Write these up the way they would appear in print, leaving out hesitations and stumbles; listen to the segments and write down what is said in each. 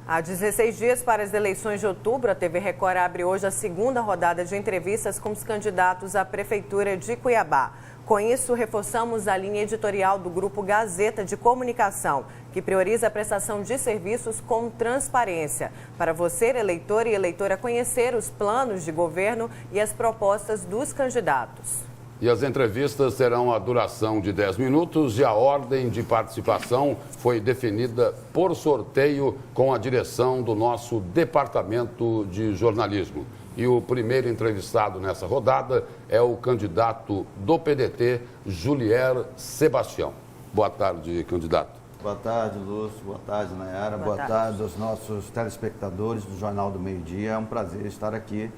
Há 16 dias para as eleições de outubro, a TV Record abre hoje a segunda rodada de entrevistas com os candidatos à Prefeitura de Cuiabá. Com isso, reforçamos a linha editorial do Grupo Gazeta de Comunicação, que prioriza a prestação de serviços com transparência, para você, eleitor e eleitora, conhecer os planos de governo e as propostas dos candidatos. E as entrevistas terão a duração de 10 minutos e a ordem de participação foi definida por sorteio com a direção do nosso Departamento de Jornalismo. E o primeiro entrevistado nessa rodada é o candidato do PDT, Julier Sebastião. Boa tarde, candidato. Boa tarde, Lúcio. Boa tarde, Nayara. Boa tarde aos nossos telespectadores do Jornal do Meio-Dia. É um prazer estar aqui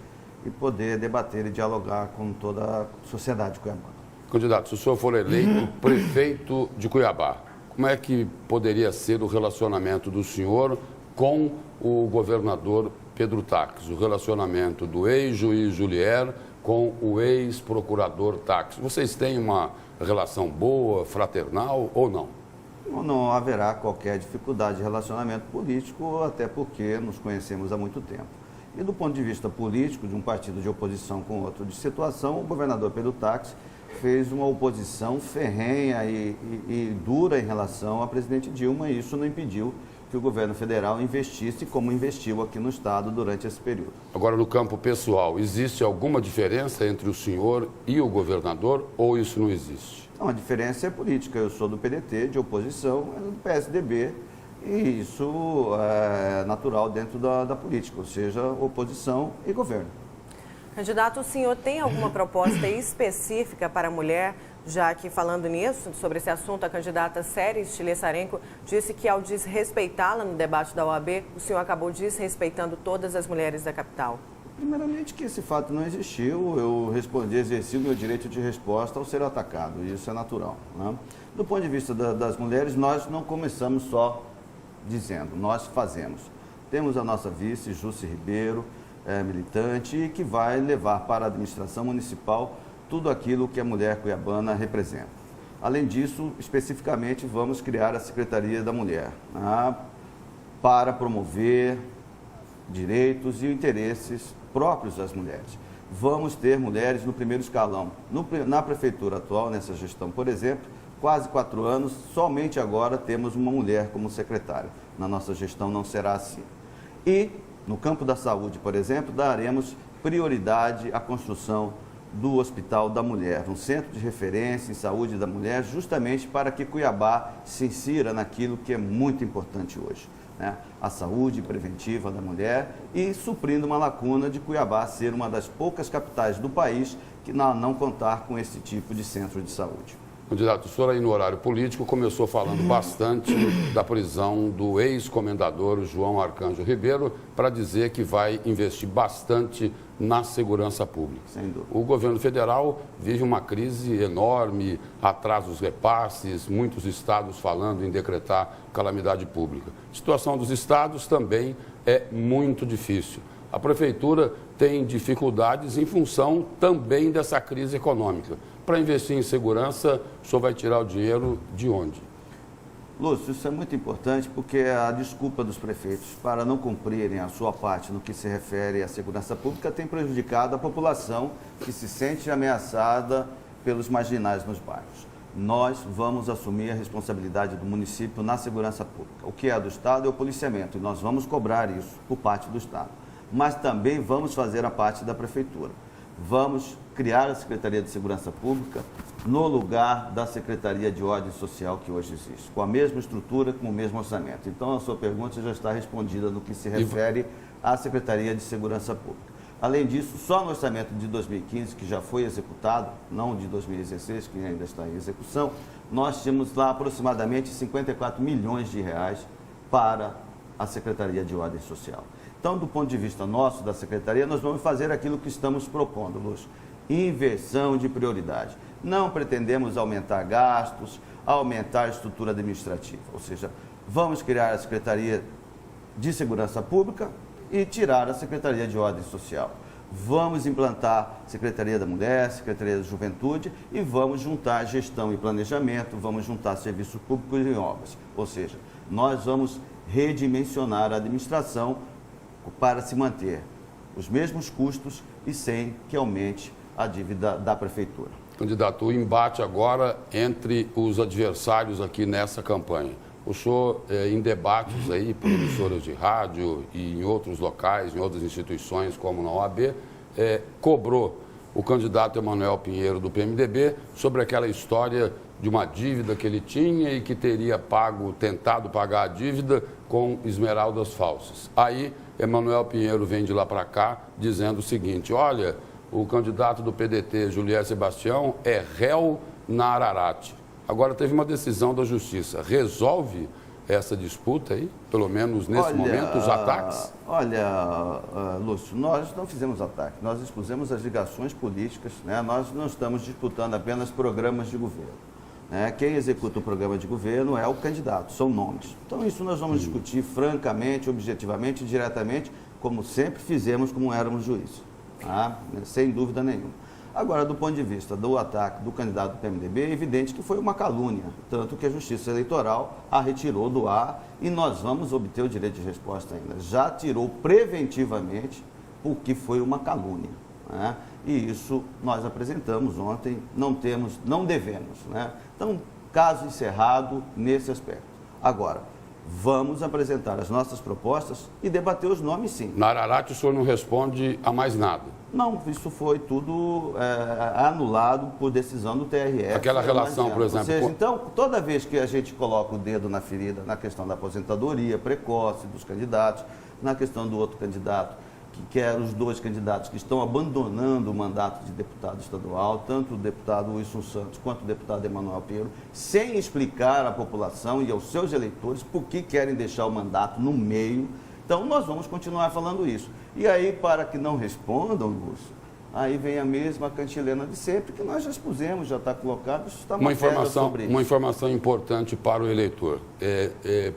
e poder debater e dialogar com toda a sociedade cuiabana. Candidato, se o senhor for eleito prefeito de Cuiabá, como é que poderia ser o relacionamento do senhor com o governador Pedro Taques, o relacionamento do ex-juiz Julier com o ex-procurador Taques? Vocês têm uma relação boa, fraternal ou não? Não haverá qualquer dificuldade de relacionamento político, até porque nos conhecemos há muito tempo. E do ponto de vista político, de um partido de oposição com outro de situação, o governador Pedro Taques fez uma oposição ferrenha e dura em relação à presidente Dilma, e isso não impediu que o governo federal investisse como investiu aqui no estado durante esse período. Agora, no campo pessoal, existe alguma diferença entre o senhor e o governador ou isso não existe? Não, a diferença é política. Eu sou do PDT, de oposição, é do PSDB, e isso é natural dentro da política, ou seja, oposição e governo. Candidato, o senhor tem alguma proposta específica para a mulher? Já que, falando nisso, sobre esse assunto, a candidata Séries Tilessarenko disse que, ao desrespeitá-la no debate da OAB, o senhor acabou desrespeitando todas as mulheres da capital. Primeiramente que esse fato não existiu, eu exerci o meu direito de resposta ao ser atacado, e isso é natural, né? Do ponto de vista das mulheres, nós não começamos só dizendo, nós fazemos. Temos a nossa vice, Jussi Ribeiro, militante, e que vai levar para a administração municipal tudo aquilo que a mulher cuiabana representa. Além disso, especificamente, vamos criar a Secretaria da Mulher, né, para promover direitos e interesses próprios das mulheres. Vamos ter mulheres no primeiro escalão. Na prefeitura atual, nessa gestão, por exemplo, quase 4 anos, somente agora temos uma mulher como secretária. Na nossa gestão não será assim. E, no campo da saúde, por exemplo, daremos prioridade à construção do Hospital da Mulher, um centro de referência em saúde da mulher, justamente para que Cuiabá se insira naquilo que é muito importante hoje, né? A saúde preventiva da mulher, e suprindo uma lacuna de Cuiabá ser uma das poucas capitais do país que não contar com esse tipo de centro de saúde. Candidato, o senhor aí no horário político começou falando bastante da prisão do ex-comendador João Arcanjo Ribeiro para dizer que vai investir bastante na segurança pública. Sem dúvida. O governo federal vive uma crise enorme, atrasa os repasses, muitos estados falando em decretar calamidade pública. A situação dos estados também é muito difícil. A prefeitura tem dificuldades em função também dessa crise econômica. Para investir em segurança, o senhor vai tirar o dinheiro de onde? Lúcio, isso é muito importante porque a desculpa dos prefeitos para não cumprirem a sua parte no que se refere à segurança pública tem prejudicado a população que se sente ameaçada pelos marginais nos bairros. Nós vamos assumir a responsabilidade do município na segurança pública. O que é do Estado é o policiamento, e nós vamos cobrar isso por parte do Estado. Mas também vamos fazer a parte da prefeitura. Vamos criar a Secretaria de Segurança Pública no lugar da Secretaria de Ordem Social que hoje existe, com a mesma estrutura, com o mesmo orçamento. Então, a sua pergunta já está respondida no que se refere à Secretaria de Segurança Pública. Além disso, só no orçamento de 2015, que já foi executado, não de 2016, que ainda está em execução, nós tínhamos lá aproximadamente 54 milhões de reais para a Secretaria de Ordem Social. Então, do ponto de vista nosso, da Secretaria, nós vamos fazer aquilo que estamos propondo, Lúcio. Inversão de prioridade. Não pretendemos aumentar gastos, aumentar a estrutura administrativa. Ou seja, vamos criar a Secretaria de Segurança Pública e tirar a Secretaria de Ordem Social. Vamos implantar Secretaria da Mulher, Secretaria da Juventude e vamos juntar gestão e planejamento, vamos juntar serviços públicos e obras. Ou seja, nós vamos redimensionar a administração para se manter os mesmos custos e sem que aumente a dívida da Prefeitura. Candidato, o embate agora entre os adversários aqui nessa campanha. O senhor, em debates aí por emissoras de rádio e em outros locais, em outras instituições, como na OAB, cobrou o candidato Emanuel Pinheiro do PMDB sobre aquela história de uma dívida que ele tinha e que teria tentado pagar a dívida com esmeraldas falsas. Aí, Emanuel Pinheiro vem de lá para cá dizendo o seguinte: olha, o candidato do PDT, Julier Sebastião, é réu na Ararate. Agora teve uma decisão da Justiça. Resolve essa disputa aí? Pelo menos nesse momento, os ataques? Olha, Lúcio, nós não fizemos ataque. Nós expusemos as ligações políticas, né? Nós não estamos disputando apenas programas de governo. Né? Quem executa o programa de governo é o candidato, são nomes. Então isso nós vamos discutir francamente, objetivamente, diretamente, como sempre fizemos, como éramos juízes. Tá? Sem dúvida nenhuma. Agora, do ponto de vista do ataque do candidato do PMDB, é evidente que foi uma calúnia, tanto que a Justiça Eleitoral a retirou do ar e nós vamos obter o direito de resposta ainda. Já tirou preventivamente porque foi uma calúnia. Né? E isso nós apresentamos ontem, não devemos. Né? Então, caso encerrado nesse aspecto. Agora, vamos apresentar as nossas propostas e debater os nomes, sim. Na Ararate o senhor não responde a mais nada? Não, isso foi tudo anulado por decisão do TRF. Aquela relação, por exemplo... Ou seja, então, toda vez que a gente coloca o dedo na ferida na questão da aposentadoria precoce dos candidatos, na questão do outro candidato, que eram os dois candidatos que estão abandonando o mandato de deputado estadual, tanto o deputado Wilson Santos quanto o deputado Emanuel Pinheiro, sem explicar à população e aos seus eleitores por que querem deixar o mandato no meio. Então, nós vamos continuar falando isso. E aí, para que não respondam, Lúcio, aí vem a mesma cantilena de sempre, que nós já expusemos, já está colocado, isso está uma informação importante para o eleitor.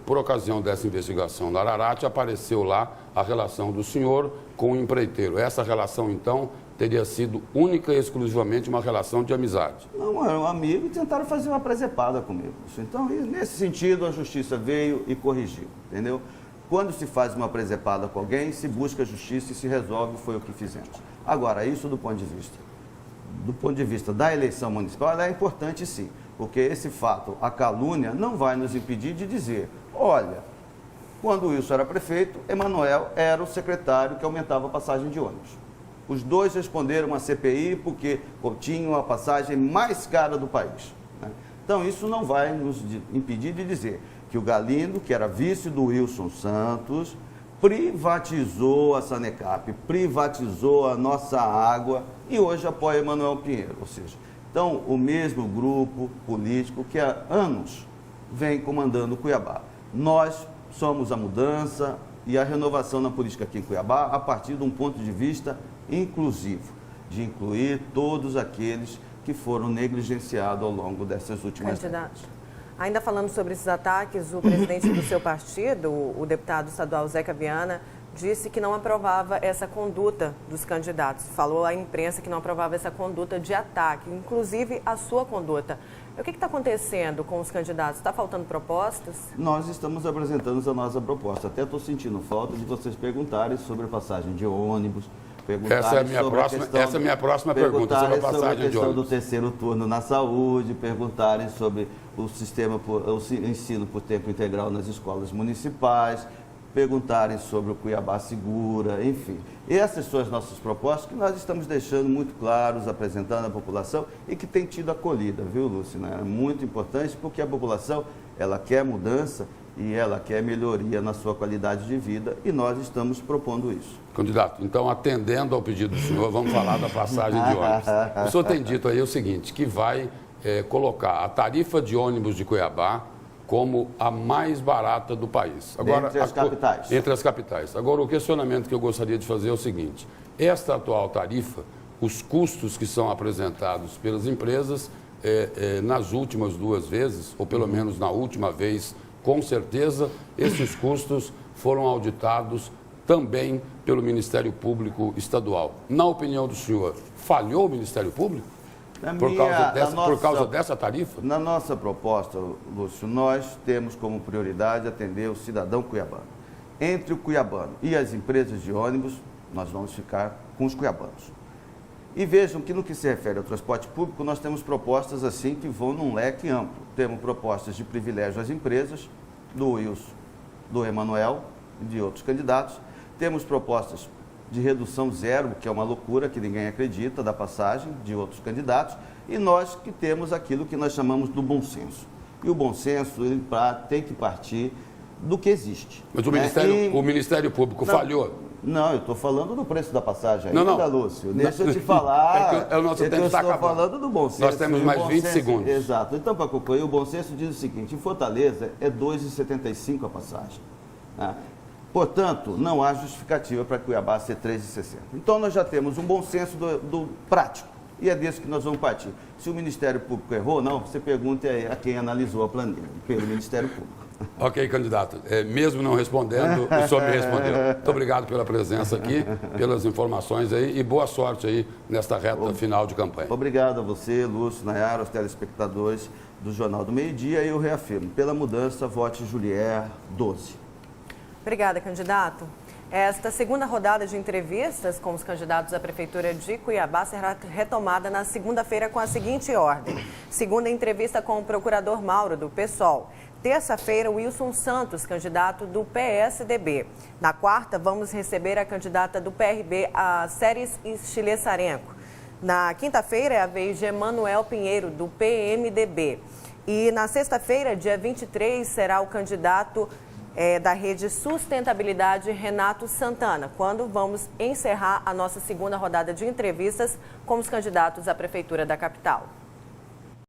Por ocasião dessa investigação da Ararate, apareceu lá a relação do senhor com o empreiteiro. Essa relação, então, teria sido única e exclusivamente uma relação de amizade. Não, era um amigo e tentaram fazer uma presepada comigo. Então, nesse sentido, a Justiça veio e corrigiu, entendeu? Quando se faz uma presepada com alguém, se busca a justiça e se resolve, foi o que fizemos. Agora, isso do ponto de vista da eleição municipal, ela é importante sim, porque esse fato, a calúnia, não vai nos impedir de dizer, olha, quando o Wilson era prefeito, Emanuel era o secretário que aumentava a passagem de ônibus. Os dois responderam à CPI porque tinham a passagem mais cara do país. Né? Então, isso não vai nos impedir de dizer que o Galindo, que era vice do Wilson Santos, privatizou a Sanecap, privatizou a nossa água e hoje apoia Emanuel Pinheiro. Ou seja, então, o mesmo grupo político que há anos vem comandando Cuiabá. Nós somos a mudança e a renovação na política aqui em Cuiabá a partir de um ponto de vista inclusivo, de incluir todos aqueles que foram negligenciados ao longo dessas últimas décadas. Ainda falando sobre esses ataques, o presidente do seu partido, o deputado estadual Zeca Viana, disse que não aprovava essa conduta dos candidatos. Falou à imprensa que não aprovava essa conduta de ataque, inclusive a sua conduta. O que está acontecendo com os candidatos? Está faltando propostas? Nós estamos apresentando a nossa proposta. Até estou sentindo falta de vocês perguntarem sobre a passagem de ônibus, essa é a minha próxima pergunta, sobre a passagem de ônibus. Sobre a questão do terceiro turno na saúde, perguntarem sobre o ensino por tempo integral nas escolas municipais, perguntarem sobre o Cuiabá Segura, enfim. Essas são as nossas propostas que nós estamos deixando muito claros, apresentando à população e que tem tido acolhida, viu, Lúcio? É muito importante porque a população, ela quer mudança e ela quer melhoria na sua qualidade de vida e nós estamos propondo isso. Candidato, então, atendendo ao pedido do senhor, vamos falar da passagem de ônibus. O senhor tem dito aí o seguinte, que vai colocar a tarifa de ônibus de Cuiabá como a mais barata do país. Agora, entre as capitais. Entre as capitais. Agora, o questionamento que eu gostaria de fazer é o seguinte, esta atual tarifa, os custos que são apresentados pelas empresas, nas últimas duas vezes, ou pelo menos na última vez, com certeza, esses custos foram auditados também pelo Ministério Público Estadual. Na opinião do senhor, falhou o Ministério Público? Por causa dessa tarifa? Na nossa proposta, Lúcio, nós temos como prioridade atender o cidadão cuiabano. Entre o cuiabano e as empresas de ônibus, nós vamos ficar com os cuiabanos. E vejam que no que se refere ao transporte público, nós temos propostas assim que vão num leque amplo. Temos propostas de privilégio às empresas, do Wilson, do Emanuel e de outros candidatos. Temos propostas de redução zero, que é uma loucura, que ninguém acredita, da passagem de outros candidatos. E nós que temos aquilo que nós chamamos do bom senso. E o bom senso ele tem que partir do que existe. Mas o Ministério Público falhou? Não, eu estou falando do preço da passagem ainda, Lúcio. Deixa eu te falar. O nosso tempo está acabando. Falando do bom senso. Nós temos mais 20 segundos. Exato. Então, para concluir, o bom senso diz o seguinte: em Fortaleza é R$ 2,75 a passagem. Né? Portanto, não há justificativa para Cuiabá ser R$ 3,60. Então, nós já temos um bom senso do prático. E é desse que nós vamos partir. Se o Ministério Público errou ou não, você pergunte a quem analisou a planilha, pelo Ministério Público. Ok, candidato. Mesmo não respondendo, o senhor me respondeu. Muito obrigado pela presença aqui, pelas informações aí e boa sorte aí nesta reta final de campanha. Obrigado a você, Lúcio, Nayara, aos telespectadores do Jornal do Meio-Dia, e eu reafirmo, pela mudança, vote Julier 12. Obrigada, candidato. Esta segunda rodada de entrevistas com os candidatos à Prefeitura de Cuiabá será retomada na segunda-feira com a seguinte ordem. Segunda entrevista com o procurador Mauro, do PSOL. Terça-feira, Wilson Santos, candidato do PSDB. Na quarta, vamos receber a candidata do PRB, a Séries Stilesarenko. Na quinta-feira, é a vez de Emanuel Pinheiro, do PMDB. E na sexta-feira, dia 23, será o candidato da Rede Sustentabilidade, Renato Santana, quando vamos encerrar a nossa segunda rodada de entrevistas com os candidatos à Prefeitura da capital.